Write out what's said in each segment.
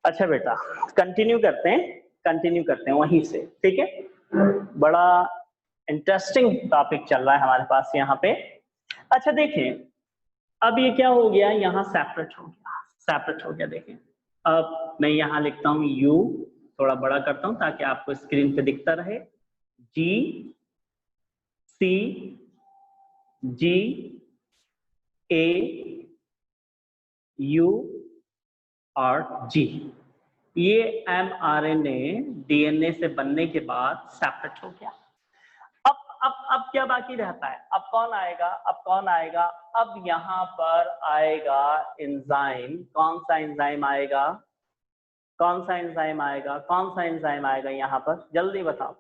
अच्छा बेटा, कंटिन्यू करते हैं वहीं से, ठीक है। बड़ा इंटरेस्टिंग टॉपिक चल रहा है हमारे पास यहाँ पे। अच्छा देखिए, अब ये क्या हो गया, यहाँ सेपरेट हो गया। देखें, अब मैं यहाँ लिखता हूँ यू, थोड़ा बड़ा करता हूँ ताकि आपको स्क्रीन पे दिखता रहे। जी, सी, जी, ए, यू और जी। ये mRNA डीएनए से बनने के बाद सेपरेट हो गया। अब क्या बाकी रहता है? अब कौन आएगा? अब यहाँ पर आएगा एंजाइम। कौन सा एंजाइम आएगा यहाँ पर? जल्दी बताओ।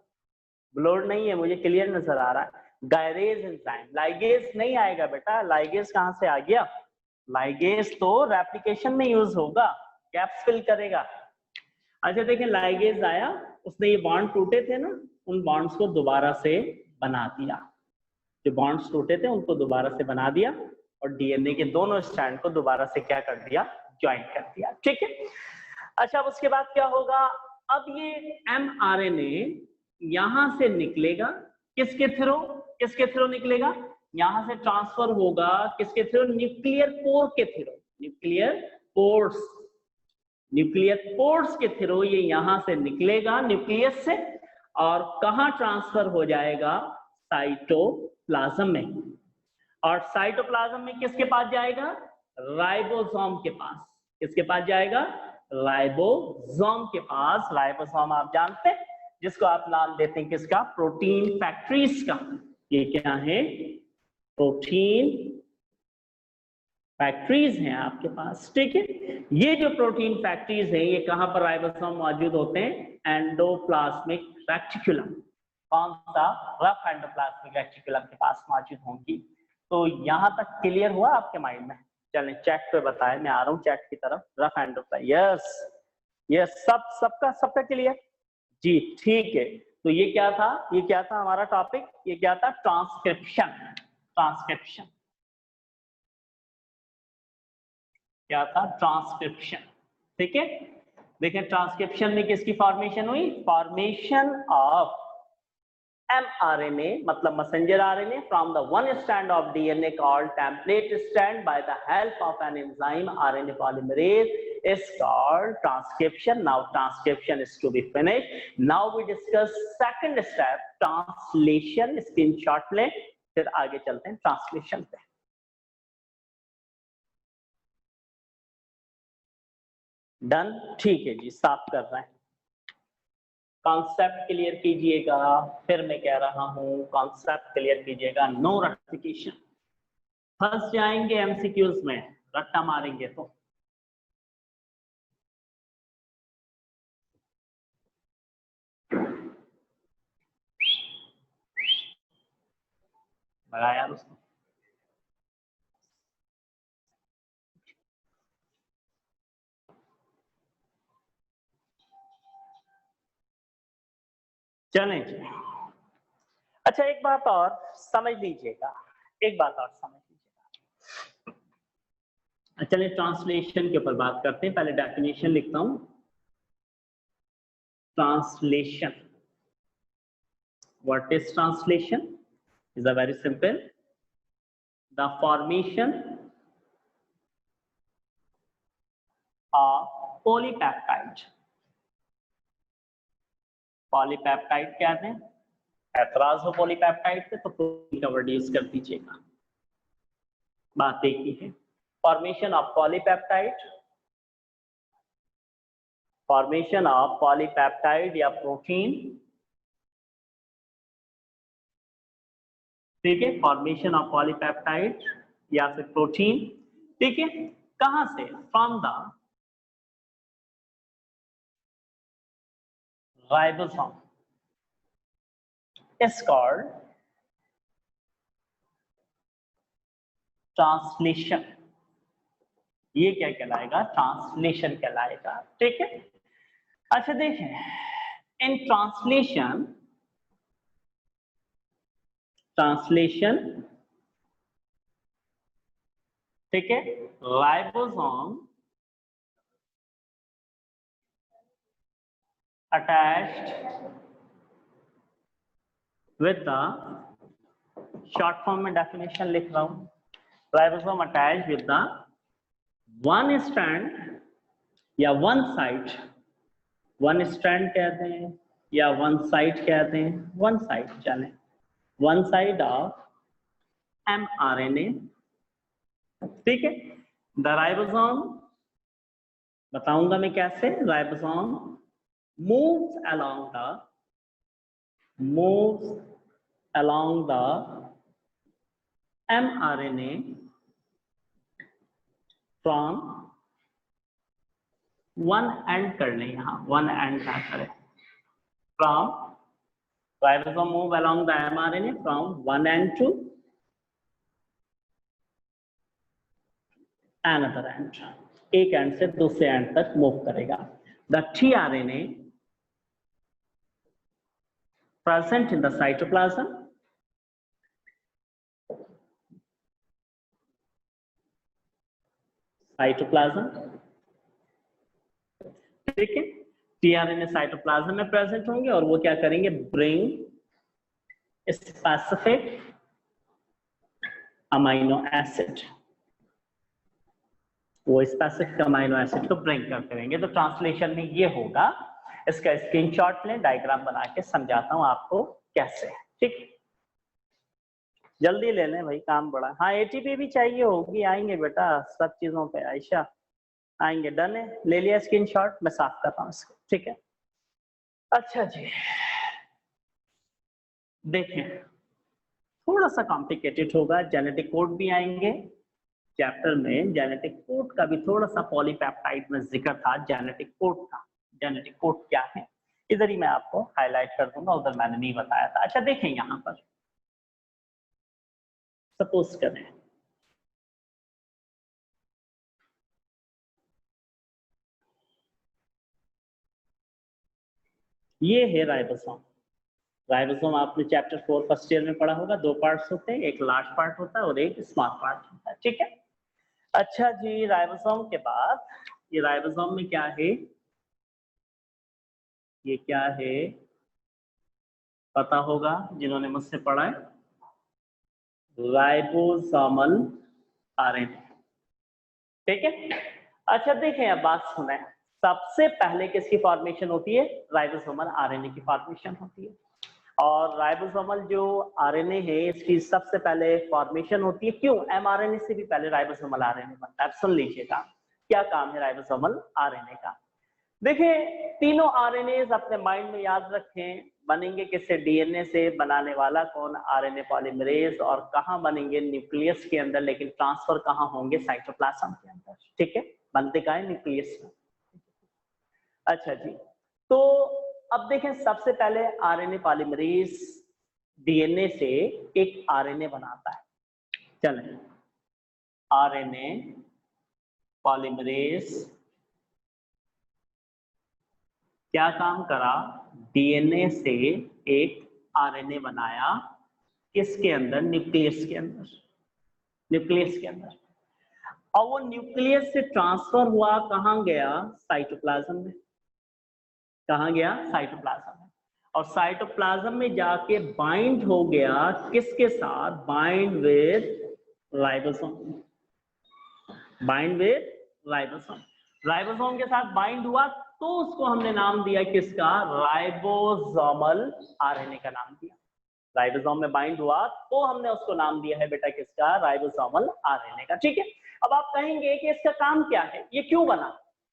ब्लोड नहीं है, मुझे क्लियर नजर आ रहा है। Gyrase enzyme. लाइगेज नहीं आएगा बेटा, लाइगेज कहाँ से आ गया? लाइगेज तो रेप्लिकेशन में यूज होगा, गैप्स फिल करेगा। अच्छा देखिए, लाइगेज आया, उसने ये बॉन्ड टूटे थे ना, उन बॉन्ड्स को दोबारा से बना दिया। जो बॉन्ड्स टूटे थे उनको दोबारा से बना दिया और डीएनए के दोनों स्ट्रैंड को दोबारा से क्या कर दिया? ज्वाइन कर दिया, ठीक है। अच्छा, अब उसके बाद क्या होगा? अब ये mRNA यहां से निकलेगा, किसके थ्रू निकलेगा? यहां से ट्रांसफर होगा किसके थ्रू? न्यूक्लियर पोर के थ्रू। न्यूक्लियर पोर्स के थ्रू ये यहां से निकलेगा न्यूक्लियस से, और कहां ट्रांसफर हो जाएगा? साइटोप्लाज्म में। और साइटोप्लाज्म में किसके पास जाएगा? राइबोसोम के पास। किसके पास जाएगा? राइबोसोम के पास। राइबोसोम आप जानते हैं, जिसको आप नाम देते हैं किसका? प्रोटीन फैक्ट्रीज का। ये क्या है? प्रोटीन फैक्ट्रीज हैं आपके पास, ठीक है। ये जो प्रोटीन फैक्ट्रीज हैं, ये कहां पर राइबोसोम मौजूद होते हैं? Endoplasmic reticulum. कौन सा? रफ एंडोप्लाज्मिक रेटिकुलम के पास मौजूद होंगी। तो यहां तक क्लियर हुआ आपके माइंड में? चलें चैट पे बताएं, मैं आ रहा हूं चैट की तरफ। रफ एंडोप्लाज्मिक, यस सबका क्लियर जी, ठीक है। तो ये क्या था हमारा टॉपिक? ये क्या था? ट्रांसक्रिप्शन। क्या था? ट्रांसक्रिप्शन, ठीक है। देखिए, ट्रांसक्रिप्शन में किसकी फॉर्मेशन हुई? फॉर्मेशन ऑफ mRNA, मतलब messenger RNA, from the one strand of DNA called template strand by the help of an enzyme RNA polymerase is called transcription. Now transcription is to be finished. Now we discuss second step, translation. Screenshot लें, फिर आगे चलते हैं translation पे। Done, ठीक है जी, साफ कर रहे हैं। कॉन्सेप्ट क्लियर कीजिएगा, फिर मैं कह रहा हूं कॉन्सेप्ट क्लियर कीजिएगा। नो रटिफिकेशन। फंस जाएंगे एमसीक्यूज में, रट्टा मारेंगे तो। लगा यार उसको। चलें जी। अच्छा, एक बात और समझ लीजिएगा, चलिए ट्रांसलेशन के ऊपर बात करते हैं। पहले डेफिनेशन लिखता हूं। Translation, what is translation? Is a very simple, the formation of polypeptide. Polypeptide क्या है? एतराज हो पॉलीपेप्टाइड पे तो प्रोटीन का वर्ड यूज कर दीजिएगा, बात एक ही है। फॉर्मेशन ऑफ पॉलीपेप्टाइड या प्रोटीन, ठीक है। फॉर्मेशन ऑफ पॉलीपेप्टाइड या फिर प्रोटीन, ठीक है। कहां से? From the ribosome is called translation. ये क्या कहलाएगा? ट्रांसलेशन कहलाएगा, ठीक है। अच्छा देखें, इन ट्रांसलेशन ठीक है, ribosome attached with the, short form में डेफिनेशन लिख रहा हूं, ribosome attached with the one strand या वन साइड, वन स्ट्रैंड कहते हैं या वन साइड कहते हैं, वन साइड चले, वन साइड ऑफ mRNA, ठीक है। द राइबोसोम, बताऊंगा मैं कैसे, ribosome moves along the mRNA from one and कर लें, यहाँ वन एंड क्या करें, from, ribosome move along the mRNA from one and to another and, एक एंड से दूसरे एंड तक मूव करेगा। The tRNA present in the cytoplasm ठीक है, tRNA साइटोप्लाज्म में प्रेजेंट होंगे और वो क्या करेंगे, ब्रिंग स्पेसिफिक अमाइनो एसिड, वो स्पेसिफिक अमाइनो एसिड को ब्रिंग कर करेंगे। तो ट्रांसलेशन में ये होगा, इसका स्क्रीनशॉट लें, डायग्राम बना के समझाता हूं आपको कैसे, ठीक, जल्दी ले लें भाई, काम बड़ा। हाँ एटीपी भी चाहिए होगी, आएंगे बेटा सब चीजों पे, आयशा आएंगे, डन है, ले लिया स्क्रीनशॉट, मैं साफ कर रहा हूँ इसको, ठीक है। अच्छा जी, देखें थोड़ा सा कॉम्प्लिकेटेड होगा, जेनेटिक कोड भी आएंगे चैप्टर में, जेनेटिक कोड का भी थोड़ा सा पॉलीपेप्टाइड में जिक्र था, जेनेटिक कोड का, जेनेटिक कोड क्या है इधर ही मैं आपको हाईलाइट कर दूंगा, उधर मैंने नहीं बताया था। अच्छा देखें यहां पर, सपोज करें ये है राइबोसोम, राइबोसोम आपने चैप्टर 4 फर्स्ट ईयर में पढ़ा होगा, दो पार्ट्स होते हैं, एक लार्ज पार्ट होता है और एक स्मॉल पार्ट होता है, ठीक है। अच्छा जी, राइबोसोम के बाद ये राइबोसोम में क्या है, ये क्या है पता होगा जिन्होंने मुझसे पढ़ा है, राइबोसोमल आरएनए, ठीक है। अच्छा देखें अब बात सुने, सबसे पहले किसकी फॉर्मेशन होती है, राइबोसोमल आरएनए की फॉर्मेशन होती है, और राइबोसोमल जो आरएनए है इसकी सबसे पहले फॉर्मेशन होती है, क्यों, एमआरएनए से भी पहले राइबोसोमल आरएनए बनता है। सुन लीजिएगा क्या काम है राइबोसोमल आरएनए का। देखिए तीनों आरएनए अपने माइंड में याद रखें, बनेंगे किससे, डीएनए से, बनाने वाला कौन, आरएनए पॉलीमरेज, और कहाँ बनेंगे, न्यूक्लियस के अंदर, लेकिन ट्रांसफर कहाँ होंगे, साइटोप्लाज्म के अंदर, ठीक है, बनते का है न्यूक्लियस में। अच्छा जी, तो अब देखें सबसे पहले आरएनए पॉलीमरेज डीएनए से एक आरएनए बनाता है, चलें, आरएनए पॉलीमरेज क्या काम करा, डीएनए से एक आरएनए बनाया, किसके अंदर, न्यूक्लियस के अंदर, न्यूक्लियस के अंदर, और वो न्यूक्लियस से ट्रांसफर हुआ, कहाँ गया, साइटोप्लाज्म में, कहाँ गया, साइटोप्लाज्म में, और साइटोप्लाज्म में जाके बाइंड हो गया किसके साथ, bind with ribosome, bind with ribosome, ribosome के साथ बाइंड हुआ तो उसको हमने नाम दिया किसका, राइबोसोमल आरएनए का नाम दिया, राइबोसोम में बाइंड हुआ तो हमने उसको नाम दिया है बेटा किसका, राइबोसोमल आरएनए का, ठीक है। अब आप कहेंगे कि इसका काम क्या है, ये क्यों बना,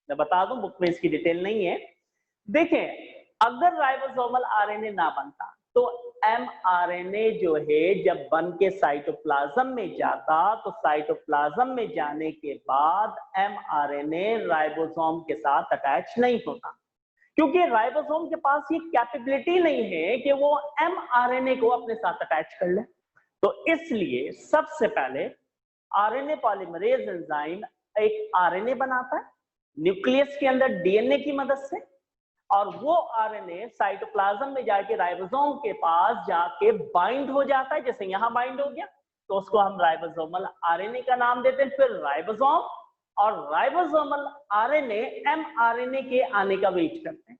मैं बता दूं, बुक में इसकी डिटेल नहीं है। देखें अगर राइबोसोमल आरएनए ना बनता तो एमआरएनए जो है जब बन के साइटोप्लाज्म में जाता, तो साइटोप्लाज्म में जाने के बाद एमआरएनए राइबोसोम के साथ अटैच नहीं होता, क्योंकि राइबोसोम के पास ये कैपेबिलिटी नहीं है कि वो एमआरएनए को अपने साथ अटैच कर ले। तो इसलिए सबसे पहले आरएनए पॉलीमरेज एंजाइम एक आरएनए बनाता है न्यूक्लियस के अंदर डीएनए की मदद से, और वो आरएनए साइटोप्लाज्म में जाके राइबोसोम के पास जाके बाइंड हो जाता है, जैसे यहां बाइंड हो गया तो उसको हम राइबोसोमल आरएनए का नाम देते हैं। फिर राइबोसोम और राइबोसोमल आरएनए एमआरएनए के आने का वेट करते हैं।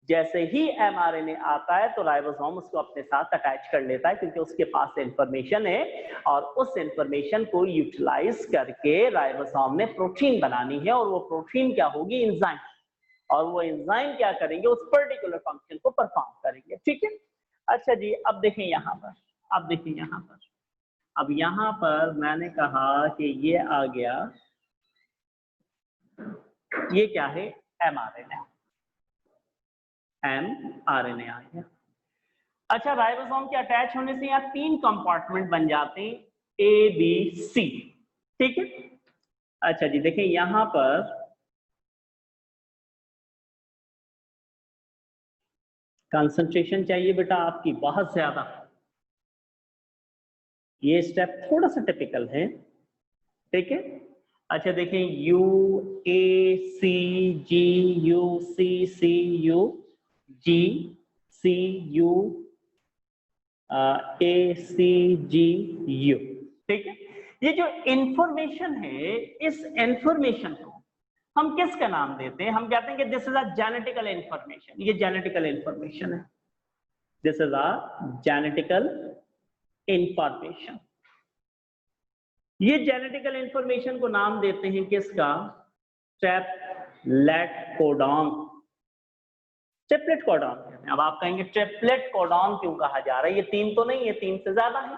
जैसे ही mRNA आता है तो राइबोसोम उसको अपने साथ अटैच कर लेता है, क्योंकि उसके पास इंफॉर्मेशन है और उस इंफॉर्मेशन को यूटिलाइज करके राइबोसोम ने प्रोटीन बनानी है, और वो प्रोटीन क्या होगी? एंजाइम। और वो एंजाइम क्या करेंगे? उस पर्टिकुलर फंक्शन को परफॉर्म करेंगे। ठीक है। अच्छा जी, अब देखें यहाँ पर, अब यहाँ पर मैंने कहा कि ये आ गया, ये क्या है? mRNA आ गया। अच्छा, राइबोसोम के अटैच होने से यहाँ 3 कंपार्टमेंट बन जाते हैं, A, B, C। ठीक है। अच्छा जी, देखें यहाँ पर कंसंट्रेशन चाहिए बेटा आपकी बहुत ज्यादा। ये स्टेप थोड़ा सा टिपिकल है। ठीक है। अच्छा देखें, U A C G U C C U G C U A C G U। ठीक है। ये जो इंफॉर्मेशन है, इस इंफॉर्मेशन को हम किसका नाम देते हैं? हम कहते हैं कि this is a genetical information. ये जेनेटिकल इंफॉर्मेशन है, this is a genetical information. ये जेनेटिकल इंफॉर्मेशन को नाम देते हैं किसका? Triplet codon. ट्रिप्लेट कोडॉन कहते हैं। अब आप कहेंगे ट्रिप्लेट कोडॉन क्यों कहा जा रहा है? ये 3 तो नहीं है, 3 से ज्यादा है।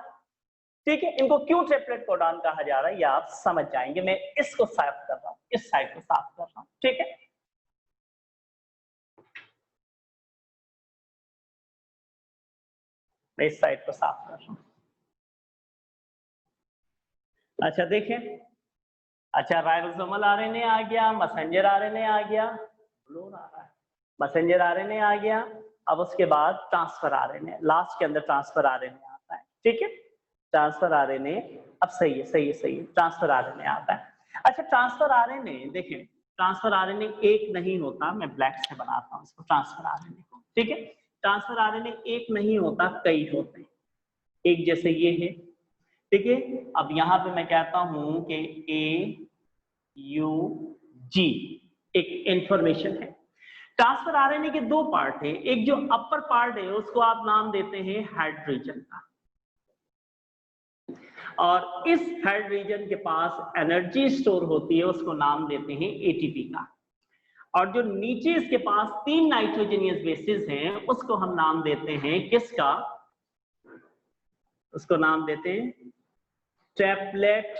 ठीक है। इनको क्यों ट्रिप्लेट कोडॉन कहा जा रहा है ये आप समझ जाएंगे। मैं इसको साफ कर रहा हूं, इस साइड को साफ कर रहा हूं। ठीक है। मैं इस साइड को साफ कर रहा हूं। अच्छा देखें, अच्छा राइबोसोमल आरएनए आ गया, मैसेंजर आरएनए आ गया, मैसेंजर आरएनए आ गया। अब उसके बाद ट्रांसफर आरएनए, लास्ट के अंदर ट्रांसफर आरएनए आता है। ठीक है। ट्रांसफर आरएनए, अब सही है, ट्रांसफर आरएनए आता है। अच्छा, ट्रांसफर आरएनए देखें, ट्रांसफर आरएनए एक नहीं होता, मैं ब्लैक से बनाता हूं इसको ट्रांसफर आरएनए को। ठीक है। ट्रांसफर आरएनए एक नहीं होता, कई होते हैं। एक जैसे ये है। ठीक है। अब यहां पे मैं कहता हूं कि AUG एक इंफॉर्मेशन है। ट्रांसफर आरएनए के 2 पार्ट है। एक जो अपर पार्ट है उसको आप नाम देते हैं हेड रीजन का, और इस हेड रीजन के पास एनर्जी स्टोर होती है, उसको नाम देते हैं ATP का। और जो नीचे इसके पास 3 नाइट्रोजनियस बेसिस हैं, उसको हम नाम देते हैं किसका? उसको नाम देते हैं ट्रिप्लेट।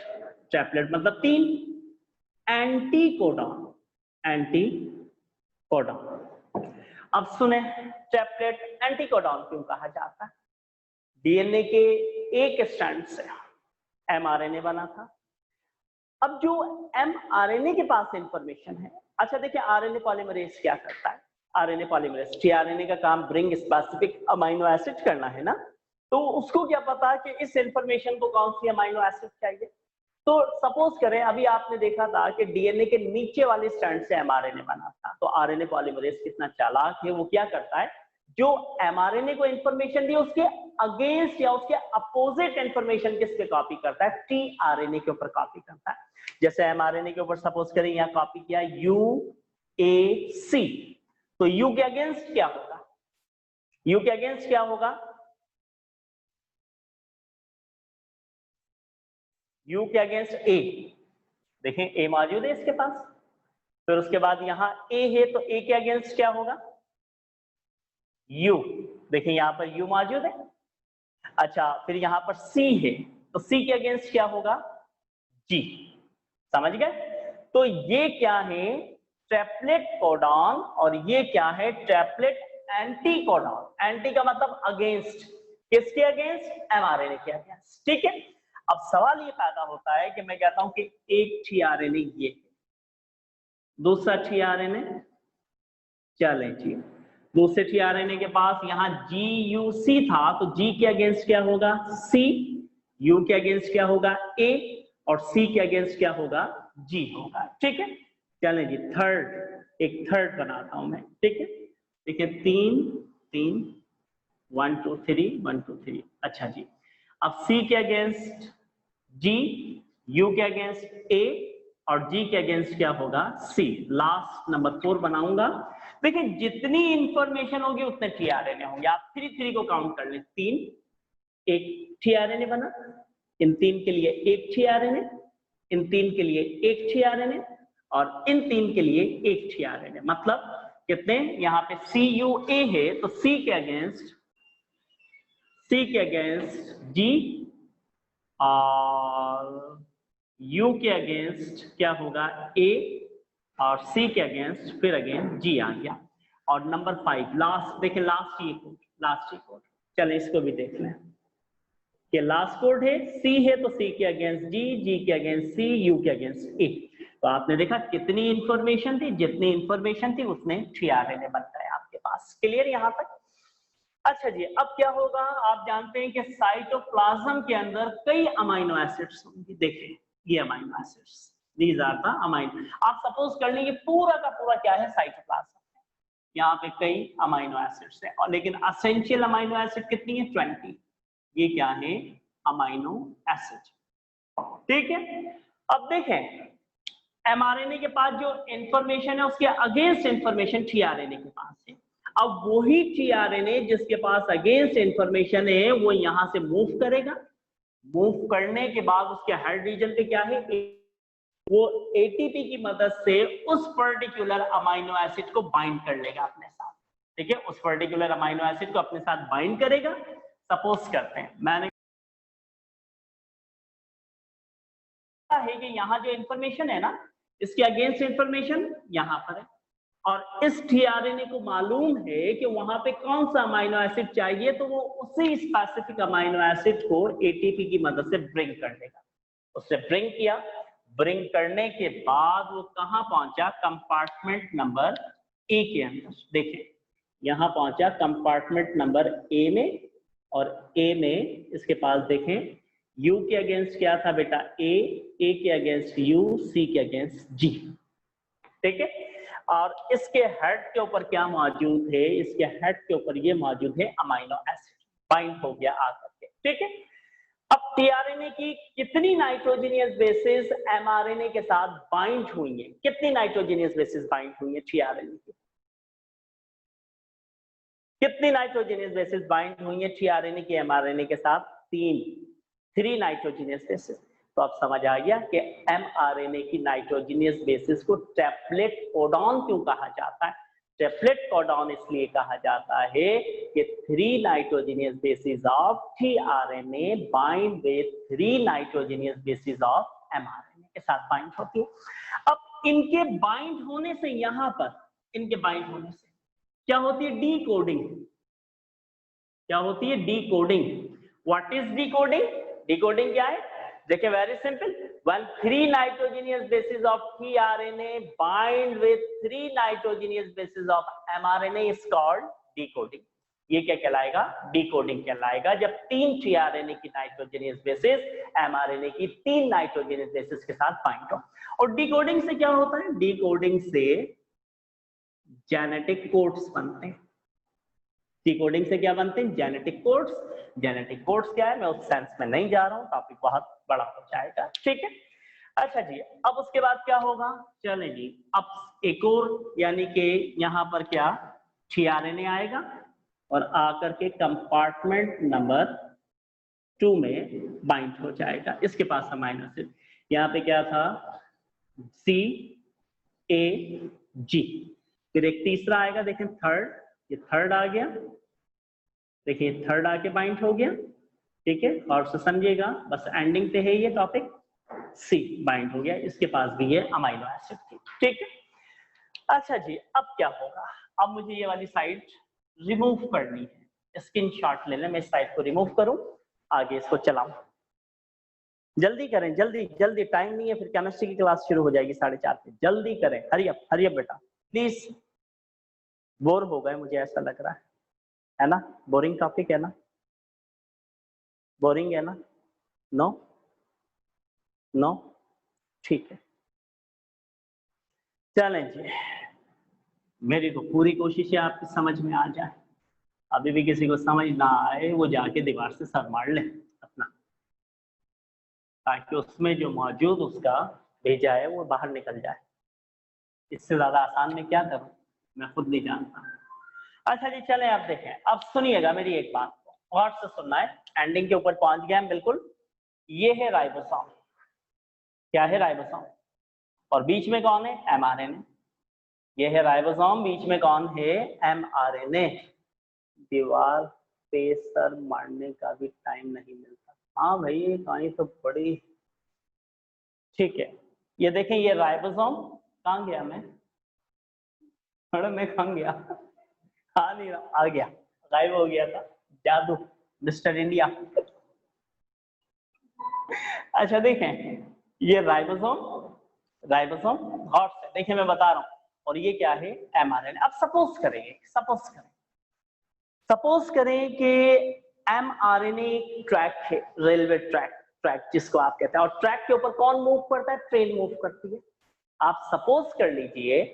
ट्रिप्लेट मतलब 3 एंटीकोडॉन। अब सुने, ट्रिप्लेट एंटीकोडॉन क्यों कहा जाता है? डीएनए के एक स्ट्रैंड से mRNA बना था। अब जो mRNA के पास इंफॉर्मेशन है, अच्छा देखिए आरएनए पॉलीमरेज क्या करता है? आरएनए पॉलीमरेज, टीआरएनए का काम ब्रिंग स्पेसिफिक अमीनो एसिड करना है ना, तो उसको क्या पता कि इस इंफॉर्मेशन को कौन सी अमीनो एसिड चाहिए। तो सपोज करें अभी आपने देखा था कि डीएनए के नीचे वाले स्ट्रैंड से एमआरएनए बना था, तो आरएनए पॉलीमरेज कितना चालाक है, वो क्या करता है, जो एमआरएनए को इंफॉर्मेशन दी उसके अगेंस्ट या उसके अपोजिट इंफॉर्मेशन किस पे कॉपी करता है? टीआरएनए के ऊपर कॉपी करता है। जैसे एमआरएनए के ऊपर सपोज करें यहाँ कॉपी किया यूएसी, तो यू के अगेंस्ट क्या होगा? यू के अगेंस्ट क्या होगा? यू के अगेंस्ट ए, देखें ए मौजूद है इसके पास, फिर उसके बाद यहां ए है तो ए के अगेंस्ट क्या होगा? यू, देखें यहां पर यू मौजूद है। अच्छा, फिर यहां पर सी है तो सी के अगेंस्ट क्या होगा? जी। समझ गए? तो ये क्या है? ट्रिप्लेट कोडॉन, और ये क्या है? Triplet anti codon. एंटी का मतलब अगेंस्ट, किसके अगेंस्ट? एमआरएनए के अगेंस्ट। ठीक है। अब सवाल ये पैदा होता है कि मैं कहता हूं कि एक टीआरएनए ये, दूसरा टीआरएनए, चलें जी, दूसरे टीआरएनए के पास यहां जीयूसी था, तो जी के अगेंस्ट क्या होगा? सी, यू के अगेंस्ट क्या होगा? ए, और सी के अगेंस्ट क्या होगा? जी होगा। ठीक है। चलें जी, एक थर्ड बनाता हूं मैं। ठीक है। देखिए 3 1 2 3 1 2 3। अच्छा जी, अब सी के अगेंस्ट जी, यू के अगेंस्ट ए, और जी के अगेंस्ट क्या होगा? सी। लास्ट नंबर 4 बनाऊंगा देखिए जितनी इंफॉर्मेशन होगी उतने टीआरएनए होंगे। आप 3 को काउंट कर लें, 3, एक टीआरएनए बना, इन 3 के लिए एक टीआरएनए, इन 3 के लिए एक टीआरएनए और इन 3 के लिए एक टीआरएनए। मतलब कितने, यहाँ पे CUA है तो C के अगेंस्ट G और U के अगेंस्ट क्या होगा A और C के अगेंस्ट फिर अगेन G आ गया। और नंबर 5 लास्ट, देखिए लास्ट ये कोड, चलें इसको भी देख लें कि लास्ट कोड है C है तो C के अगेंस्ट G के अगेंस्ट C, U के अगेंस्ट A। तो आपने देखा कितनी इंफॉर्मेशन थी, जितनी इंफॉर्मेशन थी उतने टीआरएनए बनता है आपके पास। क्लियर यहां तक? अच्छा जी, अब क्या होगा, आप जानते हैं कि साइटोप्लाज्म के अंदर कई अमाइनो एसिड्स होंगे। देखिए ये amino acids, these are the amino. आप सपोज कर लेंगे पूरा का पूरा क्या है साइटोप्लाज्म, यहाँ पे कई अमाइनो एसिड्स हैं और लेकिन एसेंशियल अमाइनो एसिड कितनी है, 20। ये क्या है, अमाइनो एसिड। ठीक है, अब देखें एमआरएनए के पास जो इंफॉर्मेशन है उसके अगेंस्ट इंफॉर्मेशन टीआरएनए के पास है। अब वही टीआरएनए जिसके पास अगेंस्ट इंफॉर्मेशन है वो यहां से मूव करेगा, मूव करने के बाद उसके हेड रीजन पे क्या है, वो एटीपी की मदद से उस पर्टिकुलर अमाइनो एसिड को बाइंड कर लेगा अपने साथ। ठीक है, उस पर्टिकुलर अमाइनो एसिड को अपने साथ बाइंड करेगा। सपोज करते हैं मैंने है कि यहाँ जो इंफॉर्मेशन है ना, इसके अगेंस्ट इंफॉर्मेशन यहाँ पर है और इस टीआरएनए को मालूम है कि वहां पे कौन सा अमाइनो एसिड चाहिए, तो वो उसी स्पेसिफिक अमाइनो एसिड को एटीपी की मदद से ब्रिंग कर देगा। उससे ब्रिंग किया, ब्रिंग करने के बाद वो कहां पहुंचा, कंपार्टमेंट नंबर ए के अंदर। देखिए यहां पहुंचा कंपार्टमेंट नंबर ए में, और ए में इसके पास देखें U के अगेंस्ट क्या था बेटा, A के अगेंस्ट U, C के अगेंस्ट G। ठीक है, और इसके हेड के ऊपर क्या मौजूद है, इसके हेड के ऊपर ये मौजूद है अमाइनो एसिड, बाइंड हो गया आकर के। ठीक है, अब टीआरएनए की कितनी नाइट्रोजनियस बेसिस एमआरएनए के साथ बाइंड हुई है, कितनी नाइट्रोजनियस बेसिस बाइंड हुई है टीआरएनए की, कितनी नाइट्रोजनियस बेसिस बाइंड हुई है टीआरएनए की एमआरएनए के साथ, 3 नाइट्रोजनियस बेसिस। तो अब समझ आ गया कि एमआरएनए की नाइट्रोजनियस बेसिस को ट्रिपलेट कोडॉन क्यों कहा जाता है। ट्रिपलेट कोडॉन इसलिए कहा जाता है कि 3 nitrogenous basis of tRNA bind with 3 nitrogenous basis of mRNA के साथ बाइंड होती है। अब इनके बाइंड होने से, यहां पर इनके बाइंड होने से क्या होती है, डीकोडिंग। क्या होती है, decoding. What is decoding? Decoding क्या है, देखिए very simple, when 3 nitrogenous basis of tRNA bind with 3 nitrogenous basis of mRNA is called decoding. ये क्या कहलाएगा, डिकोडिंग कहलाएगा, जब 3 tRNA की नाइट्रोजनियस बेसिस mRNA की 3 नाइट्रोजनियस बेसिस के साथ बाइंड हो। और डिकोडिंग से क्या होता है, डिकोडिंग से जेनेटिक कोड्स बनते हैं। डिकोडिंग से क्या बनते हैं, जेनेटिक कोड्स। जेनेटिक कोड्स क्या है, मैं उस सेंस में नहीं जा रहा हूं, टॉपिक बहुत बड़ा हो जाएगा। ठीक है, अच्छा जी, अब उसके बाद क्या होगा, चलें जी, अब एक और, यानी कि यहां पर क्या टीआरएनए आएगा और आकर के कंपार्टमेंट नंबर 2 में बाइंड हो जाएगा। इसके पास अमाइनो एसिड, यहाँ पे क्या था, CAG। फिर एक तीसरा आएगा, देखें थर्ड, ये थर्ड आ गया, देखिए थर्ड आके बाइंड हो गया। ठीक है, और से समझिएगा बस एंडिंग पे है ये टॉपिक, C बाइंड हो गया, इसके पास भी ये अमाइनो एसिड थी। ठीक है, अच्छा जी, अब क्या होगा, अब मुझे ये वाली साइड रिमूव करनी है, स्क्रीनशॉट ले लें, मैं इस साइड को रिमूव करूं, आगे इसको चलाऊं। जल्दी करें, जल्दी जल्दी, टाइम नहीं है, फिर केमिस्ट्री की क्लास शुरू हो जाएगी 4:30 पे। जल्दी करें, हरी अप बेटा प्लीज, बोर हो गए मुझे ऐसा लग रहा है ना, बोरिंग टॉपिक है ना, बोरिंग है ना, नो नो, ठीक है, चलें जी, मेरी तो पूरी कोशिश है आपकी समझ में आ जाए। अभी भी किसी को समझ ना आए वो जाके दीवार से सर मार ले अपना, ताकि उसमें जो मौजूद उसका भेजा है वो बाहर निकल जाए। इससे ज्यादा आसान मैं क्या करूं, मैं खुद नहीं जानता। अच्छा जी चले आप देखें, अब सुनिएगा मेरी एक बात को, गौर से सुनना है, एंडिंग के ऊपर पहुंच गए हम बिल्कुल। ये है राइबोसोम, क्या है राइबोसोम, और बीच में कौन है, एमआरएनए। ये है राइबोसोम, बीच में कौन है, एमआरएनए। दीवार पे सर मारने का भी टाइम नहीं मिलता। हाँ भाई कहानी तो बड़ी ठीक है। ये देखें ये राइबोसोम, कहाँ गया मैं, मैडम मैं कहाँ गया, हाँ नहीं आ गया, गायब हो गया था, जादू, मिस्टर इंडिया। अच्छा देखें ये राइबोसोम, राइबोसोम गौर से देखिए मैं बता रहा हूं, और ये क्या है, एमआरएनए। अब सपोज करेंगे, सपोज करें कि एमआरएनए ट्रैक है, रेलवे ट्रैक, ट्रैक जिसको आप कहते हैं, और ट्रैक के ऊपर कौन मूव करता है, ट्रेन मूव करती है। आप सपोज कर लीजिए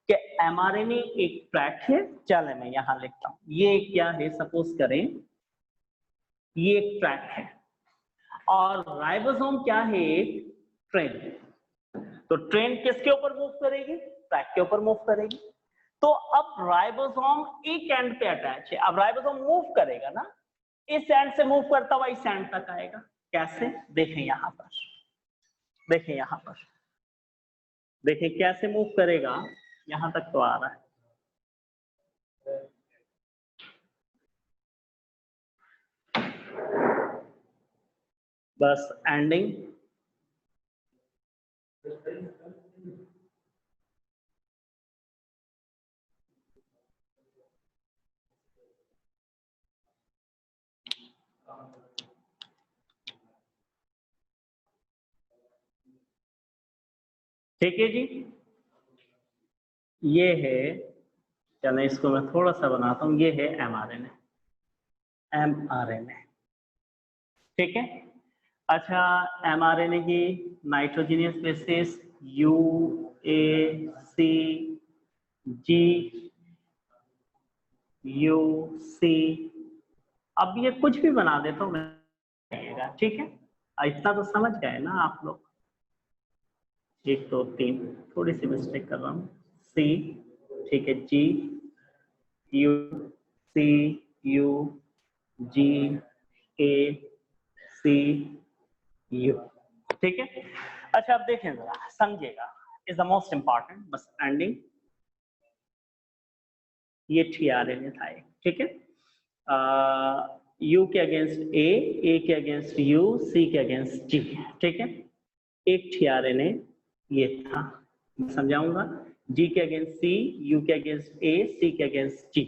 कि एमआरएनए एक ट्रैक है, चले मैं यहां लिखता हूं, ये क्या है, सपोज करें ये एक ट्रैक है, और राइबोसोम क्या है, एक ट्रेन। तो ट्रेन किसके ऊपर मूव करेगी, ट्रैक के ऊपर मूव करेगी। तो अब राइबोसोम एक एंड पे अटैच है, अब राइबोसोम मूव करेगा ना, इस एंड से मूव करता हुआ इस एंड तक आएगा। कैसे, देखें यहां पर, देखें यहां पर, देखें कैसे मूव करेगा, यहां तक तो आ रहा है। बस एंडिंग, ठीक है जी। ये है, चलें इसको मैं थोड़ा सा बनाता हूं, ये है एमआरएनए, एमआरएनए, ठीक है। अच्छा एमआरएनए की nitrogenous bases U A C G U C, अब ये कुछ भी बना देता हूं मैं, ठीक है। इतना तो समझ गए ना आप लोग, 1 2 3, थोड़ी सी मिस्टेक कर रहा हूँ, सी, ठीक है, G U C U G A C U, ठीक है। अच्छा अब देखें जरा समझिएगा, इज द मोस्ट इंपॉर्टेंट, बस एंडिंग, ये टीआरएनए था, ठीक है। यू के अगेंस्ट ए के अगेंस्ट यू, सी के अगेंस्ट जी, ठीक है। एक टीआरएनए ये था, समझाऊंगा, जी के अगेंस्ट सी, यू के अगेंस्ट ए, सी के अगेंस्ट जी।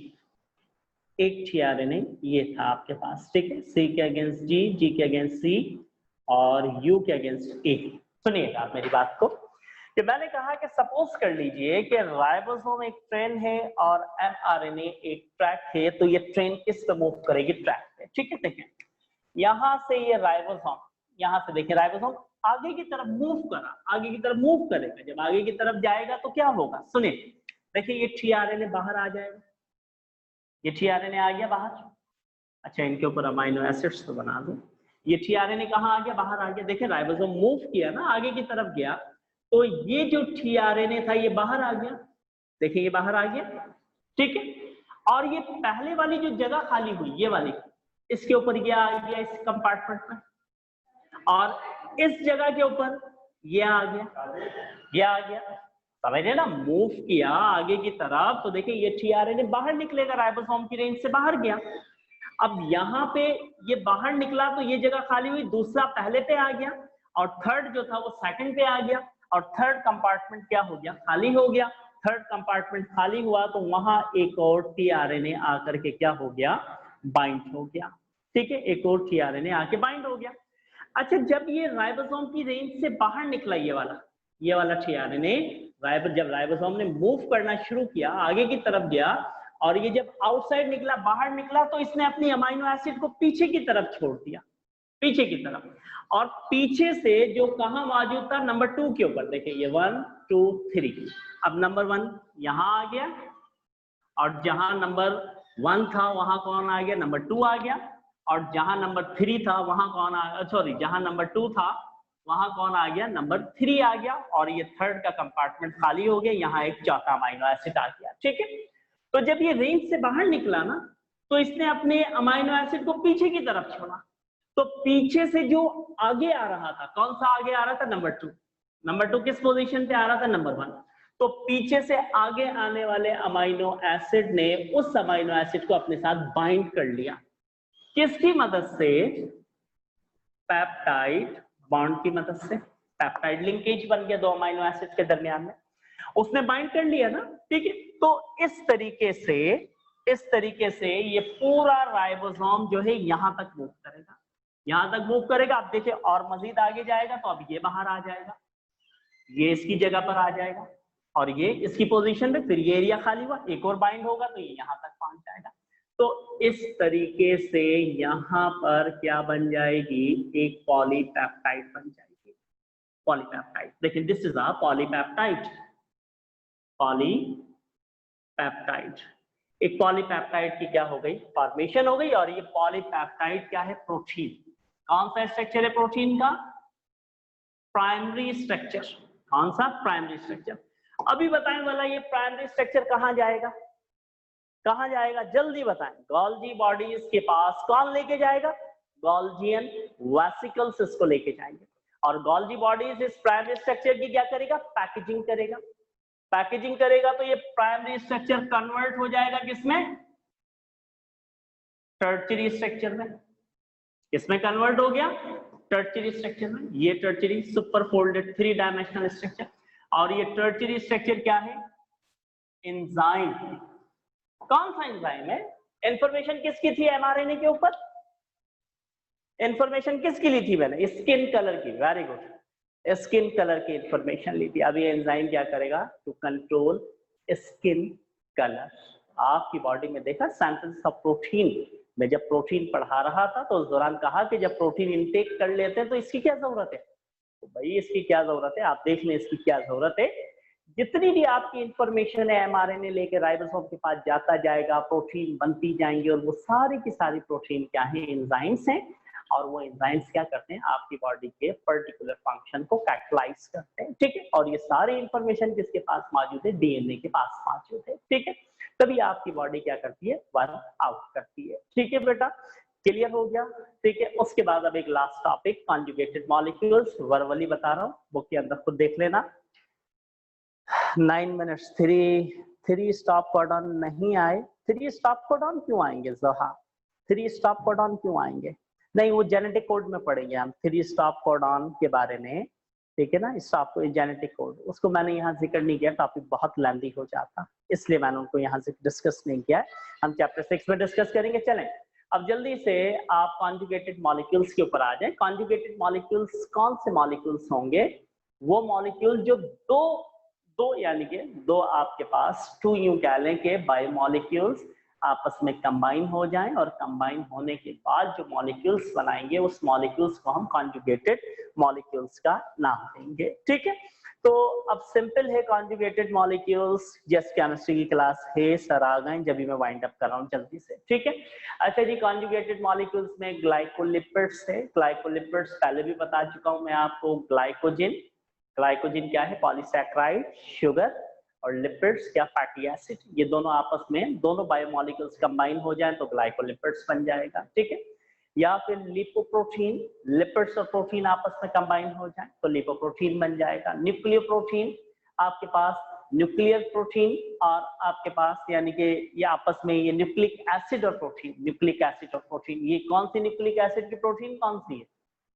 एक टीआरएनए ये था आपके पास, ठीक है, सी के अगेंस्ट जी, जी के अगेंस्ट सी और यू के अगेंस्ट ए। सुनिएगा आप मेरी बात को, कि मैंने कहा कि सपोज कर लीजिए कि राइबोसोम एक ट्रेन है और एमआरएनए एक ट्रैक है, तो ये ट्रेन किस पे मूव करेगी, ट्रैक पे, ठीक है। देखें यहां से ये राइबोसोम, यहां से देखिए राइबोसोम आगे की तरफ मूव करा, आगे की तरफ मूव करेगा, जब आगे की तरफ जाएगा तो क्या होगा, सुनिए, देखिए ये टीआरएनए बाहर आ जाएगा, ये टीआरएनए आ गया बाहर। अच्छा इनके ऊपर अमाइनो एसिड्स तो बना दो, ये टीआरएनए कहाँ आ गया, बाहर आ गया। देखिए राइबोसोम मूव किया ना, आगे की तरफ गया, तो ये जो टीआरएनए था ये बाहर आ गया, देखिए ये बाहर आ गया, ठीक है। और ये पहले वाली जो जगह खाली हुई, ये वाली, इसके ऊपर ये आ गया इस कंपार्टमेंट में, और इस जगह के ऊपर ये आ गया, ये आ गया, समझे ना, मूव किया आगे की तरफ, तो देखिए ये टीआरएनए बाहर निकलेगा, राइबोसोम की रेंज से बाहर गया। अब यहाँ पे ये बाहर निकला तो ये जगह खाली हुई, दूसरा पहले पे आ गया, और थर्ड जो था वो सेकंड पे आ गया, और थर्ड कंपार्टमेंट क्या हो गया, खाली हो गया। थर्ड कंपार्टमेंट खाली हुआ तो वहां एक और टीआरएनए आकर के क्या हो गया, बाइंड हो गया, ठीक है, एक और टीआरएनए आके बाइंड हो गया। अच्छा जब ये राइबोसोम की रेंज से बाहर निकला, ये वाला टीआरएनए, जब राइबोसोम ने मूव करना शुरू किया, आगे की तरफ गया, और ये जब आउटसाइड निकला, बाहर निकला, तो इसने अपनी अमाइनो एसिड को पीछे की तरफ छोड़ दिया, पीछे की तरफ, और पीछे से जो कहां मौजूद था, नंबर 2 के ऊपर, देखिए ये 1 2 3, अब नंबर 1 यहां आ गया, और जहां नंबर 1 था वहां कौन आ गया, नंबर 2 आ गया, और जहां नंबर 3 था वहां कौन आ गया, सॉरी जहां नंबर 2 था वहां कौन आ गया, नंबर 3 आ गया, और ये थर्ड का कंपार्टमेंट खाली हो गया, यहाँ एक चौथा अमाइनो एसिड आ गया, ठीक है। तो जब ये रेंज से बाहर निकला ना, तो इसने अपने अमाइनो एसिड को पीछे की तरफ छोड़ा। तो पीछे से जो आगे आ रहा था, कौन सा आगे आ रहा था? नंबर 2। नंबर 2 किस पोजीशन पे आ रहा था? नंबर 1। तो पीछे से आगे आने वाले अमाइनो एसिड ने उस अमाइनो एसिड को अपने साथ बाइंड कर लिया। किसकी मदद से? पेप्टाइड बॉन्ड की मदद से। पेप्टाइड लिंकेज बन गया दो अमाइनो एसिड के दरमियान में, उसने बाइंड कर लिया ना, ठीक है। तो इस तरीके से ये पूरा राइबोसोम जो है यहां तक मूव करेगा, यहां तक मूव करेगा। अब देखिए और मजीद आगे जाएगा तो अब ये बाहर आ जाएगा, ये इसकी जगह पर आ जाएगा और ये इसकी पोजीशन में, फिर ये एरिया खाली हुआ, एक और बाइंड होगा तो ये यहां तक पहुंच जाएगा। तो इस तरीके से यहां पर क्या बन जाएगी? एक पॉलीपेप्टाइड बन जाएगी। पॉलीपेप्टाइड, देखिए this is a polypeptide. Polypeptide, एक पॉलीपेप्टाइड की क्या हो गई? फॉर्मेशन हो गई। और ये पॉलीपेप्टाइड क्या है? प्रोटीन। कौन सा स्ट्रक्चर है प्रोटीन का? Primary structure. कौन सा? Primary structure. अभी बताएं वाला ये प्राइमरी स्ट्रक्चर कहां जाएगा? कहां जाएगा? जल्दी बताएं। गोल्जी बॉडीज के पास कौन लेके जाएगा? गोल्जियन वेसिकल्स इसको लेके जाएंगे। और गोल्जी बॉडीज इस प्राइमरी स्ट्रक्चर की क्या करेगा? पैकेजिंग करेगा। पैकेजिंग करेगा तो ये प्राइमरी स्ट्रक्चर कन्वर्ट हो जाएगा किसमें? टर्शियरी स्ट्रक्चर में। किसमें कन्वर्ट हो गया? टर्शियरी स्ट्रक्चर में। ये tertiary super folded 3 dimensional structure. और ये टर्शियरी स्ट्रक्चर क्या है? एंजाइम। कौन सा एंजाइम है? इंफॉर्मेशन किसकी थी एमआरएनए के ऊपर? इंफॉर्मेशन किसकी ली थी मैंने? स्किन कलर की। वेरी गुड, स्किन कलर की इंफॉर्मेशन ली थी। अब ये एंजाइम क्या करेगा? To control skin colour. आपकी बॉडी में देखा सैंथेसिस ऑफ प्रोटीन में, जब प्रोटीन पढ़ा रहा था तो उस दौरान कहा कि जब प्रोटीन इनटेक कर लेते हैं तो इसकी क्या जरूरत है? तो भाई इसकी क्या जरूरत है, आप देख लें इसकी क्या जरूरत है। जितनी भी आपकी इंफॉर्मेशन है एमआरएनए लेके राइबोसोम के पास जाता जाएगा, प्रोटीन बनती जाएंगी और वो सारी की सारी प्रोटीन क्या है? एंजाइम्स हैं। और वो एंजाइम्स क्या करते हैं? आपकी बॉडी के पर्टिकुलर फंक्शन को कैटलाइज करते हैं, ठीक है। और ये सारी इंफॉर्मेशन किसके पास मौजूद है? डीएनए के पास मौजूद है, ठीक है। तभी आपकी बॉडी क्या करती है? वर्क आउट करती है, ठीक है बेटा। क्लियर हो गया, ठीक है। उसके बाद अब एक last topic, conjugated molecules. Verbally बता रहा हूँ, बुक के अंदर खुद देख लेना। 9 मिनट्स। थ्री स्टॉप कोडॉन नहीं आए। 3 स्टॉप कोडॉन क्यों आएंगे जोहा? 3 स्टॉप कोडॉन क्यों आएंगे? नहीं, वो जेनेटिक कोड में पढ़ेंगे हम 3 स्टॉप कोडॉन के बारे में, ठीक है ना। स्टॉप जेनेटिक कोड, उसको मैंने यहाँ जिक्र नहीं किया, टॉपिक बहुत लेंथी हो जाता, इसलिए मैंने उनको यहाँ से डिस्कस नहीं किया। हम चैप्टर 6 में डिस्कस करेंगे। चलें अब जल्दी से आप कॉन्जुगेटेड मॉलिक्यूल्स के ऊपर आ जाएं। कॉन्जुगेटेड मॉलिक्यूल्स कौन से मॉलिक्यूल्स होंगे? वो मॉलिक्यूल जो दो यानी कि दो आपके पास 2 यूं कह लें कि बायोमॉलिक्यूल्स आपस में कंबाइन हो जाएं, और कंबाइन होने के बाद जो मॉलिक्यूल्स बनाएंगे उस मॉलिक्यूल्स को हम कॉन्जुगेटेड मॉलिक्यूल्स का नाम देंगे, ठीक है। तो अब सिंपल है कॉन्जुगेटेड मॉलिक्यूल्स। जस्ट केमिस्ट्री की क्लास है, सर आ गए, जब भी मैं वाइंड अप कर रहा हूँ जल्दी से, ठीक है। अच्छा जी, कॉन्जुगेटेड मॉलिक्यूल्स में ग्लाइकोलिपिड्स है। ग्लाइकोलिपिड्स पहले भी बता चुका हूँ मैं आपको। ग्लाइकोजिन क्या है? पॉलीसैकेराइड, शुगर, और लिपिड्स क्या? Fatty acid. ये दोनों आपस में, दोनों बायोमॉलिक्यूल्स कंबाइन हो जाएं तो ग्लाइकोलिपिड्स बन जाएगा, ठीक है। या फिर लिपोप्रोटीन, लिपिड्स और प्रोटीन आपस में कंबाइन हो जाएं तो लिपोप्रोटीन बन जाएगा। न्यूक्लियोप्रोटीन, आपके पास न्यूक्लियर प्रोटीन और आपके पास यानी कि ये आपस में ये न्यूक्लिक एसिड और प्रोटीन, न्यूक्लिक एसिड और प्रोटीन। ये कौन सी न्यूक्लिक एसिड की प्रोटीन कौन सी है?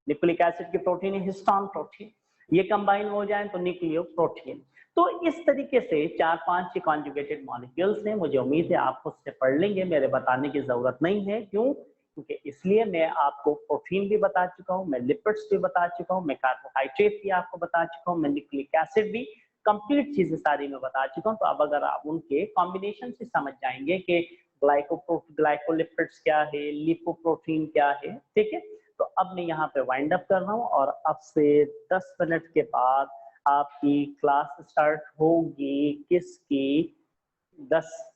न्यूक्लिक एसिड की प्रोटीन है हिस्टोन प्रोटीन। ये कंबाइन हो जाए तो न्यूक्लियोप्रोटीन। तो इस तरीके से 4-5 कॉन्जुगेटेड मॉलिक्यूल्स हैं। मुझे उम्मीद है आप खुद से पढ़ लेंगे, मेरे बताने की जरूरत नहीं है। क्यों? क्योंकि इसलिए मैं आपको प्रोटीन भी बता चुका हूँ, मैं लिपिड्स भी बता चुका हूँ, मैं कार्बोहाइड्रेट भी आपको बता चुका हूँ, मैं न्यूक्लिक एसिड भी, कंप्लीट चीजें सारी मैं बता चुका हूँ। तो अब अगर आप उनके कॉम्बिनेशन से समझ जाएंगे कि ग्लाइकोलिपिड्स क्या है, लिपोप्रोटीन क्या है, ठीक है। तो अब मैं यहाँ पे वाइंड अप कर रहा हूँ और अब से 10 मिनट के बाद आपकी क्लास स्टार्ट होगी। किसकी? 10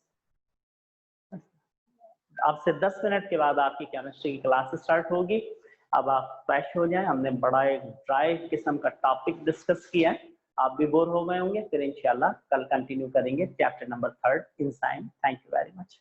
मिनट के बाद आपकी केमिस्ट्री की क्लास स्टार्ट होगी। अब आप फ्रेश हो जाएं। हमने बड़ा एक ड्राई किस्म का टॉपिक डिस्कस किया है, आप भी बोर हो गए होंगे, फिर इंशाल्लाह कल कंटिन्यू करेंगे chapter number 3 enzyme. Thank you very much.